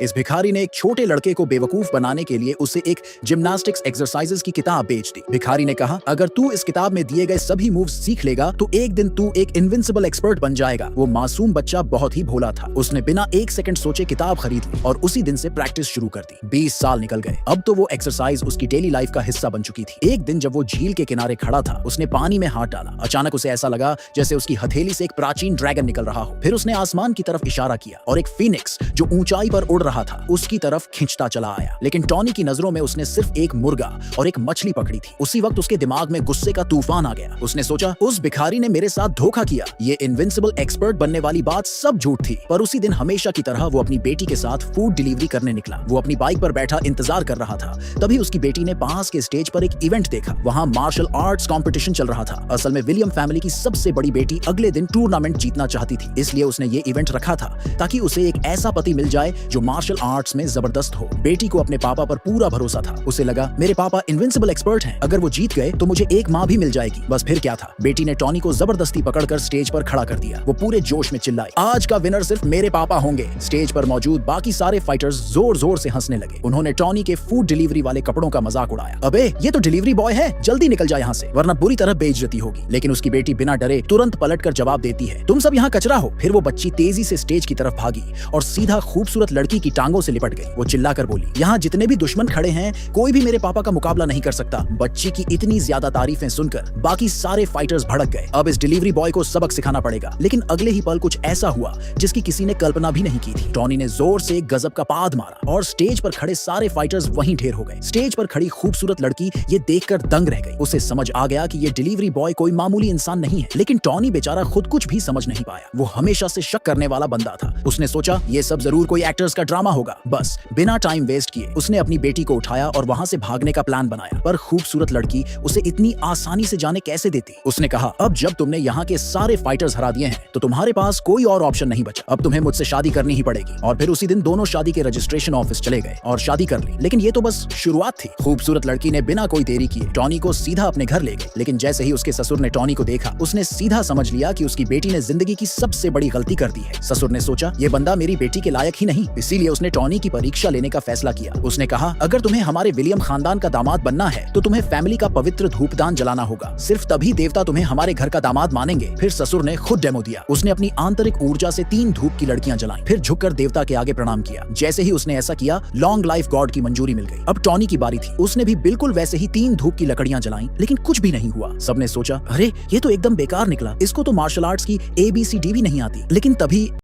इस भिखारी ने एक छोटे लड़के को बेवकूफ बनाने के लिए उसे एक जिम्नास्टिक्स एक्सरसाइजेस की किताब बेच दी। भिखारी ने कहा, अगर तू इस किताब में दिए गए सभी मूव्स सीख लेगा तो एक दिन तू एक इनविंसिबल एक्सपर्ट बन जाएगा। वो मासूम बच्चा बहुत ही भोला था। उसने बिना एक सेकंड सोचे किताब खरीद ली और उसी दिन से प्रैक्टिस शुरू कर दी। 20 साल निकल गए। अब तो वो एक्सरसाइज उसकी डेली लाइफ का हिस्सा बन चुकी थी। एक दिन जब वो झील के किनारे खड़ा था, उसने पानी में हाथ डाला। अचानक उसे ऐसा लगा जैसे उसकी हथेली से एक प्राचीन ड्रैगन निकल रहा हो। फिर उसने आसमान की तरफ इशारा किया और एक फीनिक्स जो ऊंचाई पर उड़ रहा था उसकी तरफ खिंचता चला आया। लेकिन टॉनी की नजरों में उसने सिर्फ एक मुर्गा और एक मछली पकड़ी थी। उसी वक्त उसके दिमाग में गुस्से का तूफान आ गया। उसने सोचा, उस भिखारी ने मेरे साथ धोखा किया। ये इनविंसिबल एक्सपर्ट बनने वाली बात सब झूठ थी। पर उसी दिन हमेशा की तरह वो अपनी बेटी के साथ फूड डिलीवरी करने निकला। वो अपनी बाइक पर बैठा इंतजार कर रहा था। तभी उसकी बेटी ने पास के स्टेज पर एक इवेंट देखा। वहाँ मार्शल आर्ट्स कंपटीशन चल रहा था। असल में विलियम फैमिली की सबसे बड़ी बेटी अगले दिन टूर्नामेंट जीतना चाहती थी, इसलिए उसने ये इवेंट रखा था ताकि उसे एक ऐसा पति मिल जाए जो मार्शल आर्ट्स में जबरदस्त हो। बेटी को अपने पापा पर पूरा भरोसा था। उसे लगा, मेरे पापा इनविंसिबल एक्सपर्ट हैं, अगर वो जीत गए तो मुझे एक माँ भी मिल जाएगी। बस फिर क्या था, बेटी ने टॉनी को जबरदस्ती पकड़कर स्टेज पर खड़ा कर दिया। वो पूरे जोश में चिल्लाई, आज का विनर सिर्फ मेरे पापा होंगे। स्टेज पर मौजूद बाकी सारे फाइटर्स जोर जोर से हंसने लगे। उन्होंने टॉनी के फूड डिलीवरी वाले कपड़ों का मजाक उड़ाया। अबे ये तो डिलीवरी बॉय है, जल्दी निकल जाए यहाँ से वरना बुरी तरह बेइज्जती होगी। लेकिन उसकी बेटी बिना डरे तुरंत पलटकर जवाब देती है, तुम सब यहाँ कचरा हो। फिर वो बच्ची तेजी से स्टेज की तरफ भागी और सीधा खूबसूरत लड़की की टांगों से लिपट गई। वो चिल्लाकर बोली, यहाँ जितने भी दुश्मन खड़े हैं कोई भी मेरे पापा का मुकाबला नहीं कर सकता। बच्ची की इतनी ज्यादा तारीफें सुनकर बाकी सारे फाइटर्स भड़क गए। अब इस डिलीवरी बॉय को सबक सिखाना पड़ेगा। लेकिन अगले ही पल कुछ ऐसा हुआ जिसकी किसी ने कल्पना भी नहीं की थी। टॉनी ने जोर से गजब का पाद मारा और स्टेज पर खड़े सारे फाइटर्स वहीं ढेर हो गए। स्टेज पर खड़ी खूबसूरत लड़की ये देखकर दंग रह गई। उसे समझ आ गया कि ये डिलीवरी बॉय कोई मामूली इंसान नहीं है। लेकिन टॉनी बेचारा खुद कुछ भी समझ नहीं पाया। वो हमेशा से शक करने वाला बंदा था। उसने सोचा, ये सब जरूर कोई एक्टर्स का ड्रामा होगा। बस बिना टाइम वेस्ट किए उसने अपनी बेटी को उठाया और वहां से भागने का प्लान बनाया। पर खूबसूरत लड़की उसे इतनी आसानी से जाने कैसे देती। उसने कहा, अब जब तुमने यहाँ के सारे फाइटर्स हरा दिए हैं तो तुम्हारे पास कोई और ऑप्शन नहीं बचा। अब तुम्हें मुझसे शादी करनी ही पड़ेगी। और फिर उसी दिन दोनों शादी के रजिस्ट्रेशन ऑफिस चले गए और शादी कर ली। लेकिन ये तो बस शुरुआत थी। खूबसूरत लड़की ने बिना कोई देरी किए टॉनी को सीधा अपने घर ले गई। लेकिन जैसे ही उसके ससुर ने टॉनी को देखा, उसने सीधा समझ लिया कि उसकी बेटी ने जिंदगी की सबसे बड़ी गलती कर दी है। ससुर ने सोचा, ये बंदा मेरी बेटी के लायक ही नहीं, इसीलिए उसने टॉनी की परीक्षा लेने का फैसला किया। उसने कहा, अगर तुम्हें हमारे विलियम खानदान का दामाद बनना है तो तुम्हें फैमिली का पवित्र धूपदान जलाना होगा। सिर्फ तभी देवता तुम्हें हमारे घर का दामाद मानेंगे। फिर ससुर ने खुद डेमो दिया। उसने अपनी आंतरिक ऊर्जा से 3 धूप की लड़कियां जलाई। फिर झुककर देवता के आगे प्रणाम किया। जैसे ही उसने ऐसा किया, लॉन्ग लाइफ गॉड की मंजूरी मिल गई। अब टॉनी की बारी थी। उसने भी बिल्कुल वैसे ही 3 धूप की लकड़ियां जलाई, लेकिन कुछ भी नहीं हुआ। सबने सोचा, अरे ये तो एकदम बेकार निकला, इसको तो मार्शल आर्ट्स की ABCD भी नहीं आती। लेकिन तभी